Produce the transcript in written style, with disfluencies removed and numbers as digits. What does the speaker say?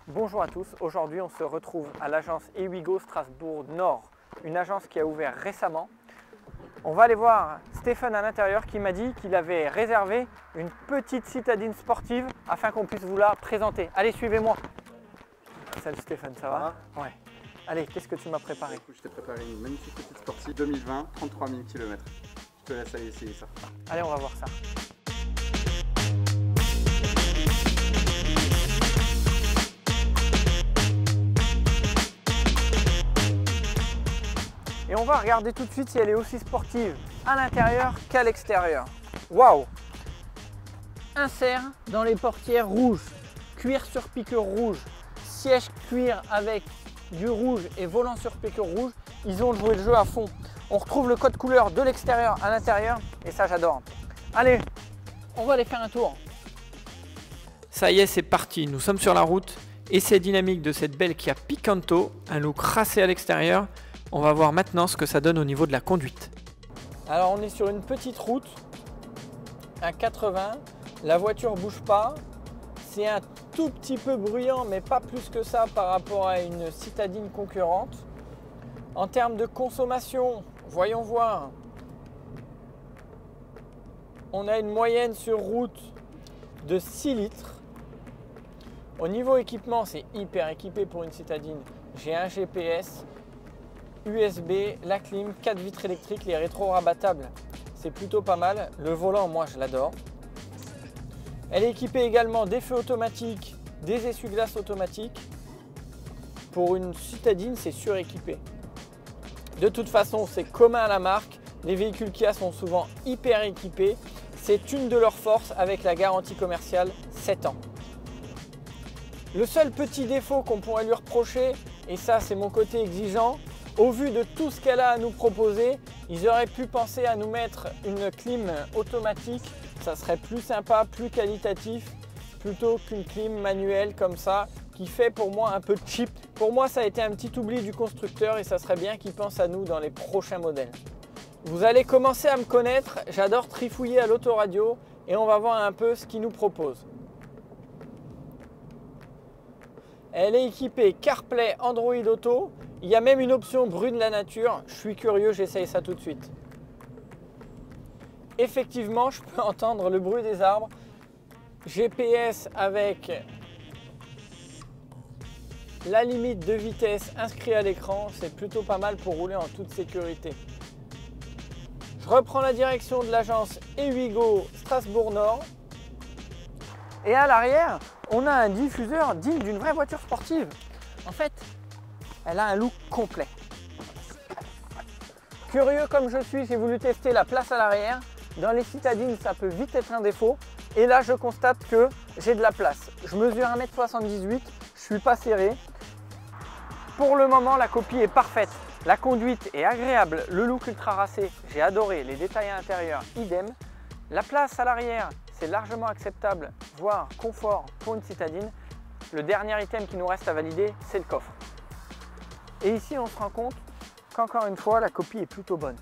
Bonjour à tous, aujourd'hui on se retrouve à l'agence Ewigo Strasbourg Nord, une agence qui a ouvert récemment. On va aller voir Stéphane à l'intérieur qui m'a dit qu'il avait réservé une petite citadine sportive afin qu'on puisse vous la présenter. Allez, suivez-moi. Salut Stéphane, ça va? Ouais. Allez, qu'est-ce que tu m'as préparé? Écoute, je t'ai préparé une magnifique petite sportive 2020, 33 000 km. Je te laisse aller essayer ça. Allez, on va voir ça. Et on va regarder tout de suite si elle est aussi sportive à l'intérieur qu'à l'extérieur. Waouh! Insert dans les portières rouges, cuir sur piqûre rouge, siège cuir avec du rouge et volant sur piqûre rouge. Ils ont joué le jeu à fond. On retrouve le code couleur de l'extérieur à l'intérieur et ça j'adore. Allez, on va aller faire un tour. Ça y est, c'est parti. Nous sommes sur la route. Essai dynamique de cette belle Kia Picanto, un look racé à l'extérieur. On va voir maintenant ce que ça donne au niveau de la conduite. Alors on est sur une petite route, un 80, la voiture bouge pas. C'est un tout petit peu bruyant, mais pas plus que ça par rapport à une citadine concurrente. En termes de consommation, voyons voir. On a une moyenne sur route de 6 litres. Au niveau équipement, c'est hyper équipé pour une citadine. J'ai un GPS, USB, la clim, 4 vitres électriques, les rétros rabattables. C'est plutôt pas mal. Le volant, moi, je l'adore. Elle est équipée également des feux automatiques, des essuie-glaces automatiques. Pour une citadine, c'est suréquipé. De toute façon, c'est commun à la marque. Les véhicules Kia sont souvent hyper équipés. C'est une de leurs forces avec la garantie commerciale 7 ans. Le seul petit défaut qu'on pourrait lui reprocher, et ça c'est mon côté exigeant, au vu de tout ce qu'elle a à nous proposer, ils auraient pu penser à nous mettre une clim automatique. Ça serait plus sympa, plus qualitatif, plutôt qu'une clim manuelle comme ça, qui fait pour moi un peu cheap. Pour moi, ça a été un petit oubli du constructeur et ça serait bien qu'il pense à nous dans les prochains modèles. Vous allez commencer à me connaître, j'adore trifouiller à l'autoradio et on va voir un peu ce qu'il nous propose. Elle est équipée CarPlay, Android Auto. Il y a même une option bruit de la nature. Je suis curieux, j'essaye ça tout de suite. Effectivement, je peux entendre le bruit des arbres. GPS avec la limite de vitesse inscrite à l'écran. C'est plutôt pas mal pour rouler en toute sécurité. Je reprends la direction de l'agence Ewigo Strasbourg Nord. Et à l'arrière, on a un diffuseur digne d'une vraie voiture sportive. En fait, elle a un look complet. Curieux comme je suis, j'ai voulu tester la place à l'arrière. Dans les citadines, ça peut vite être un défaut. Et là, je constate que j'ai de la place. Je mesure 1,78 m, je suis pas serré. Pour le moment, la copie est parfaite. La conduite est agréable, le look ultra racé, j'ai adoré. Les détails à l'intérieur, idem. La place à l'arrière, c'est largement acceptable, voire confort pour une citadine. Le dernier item qui nous reste à valider, c'est le coffre. Et ici, on se rend compte qu'encore une fois, la copie est plutôt bonne.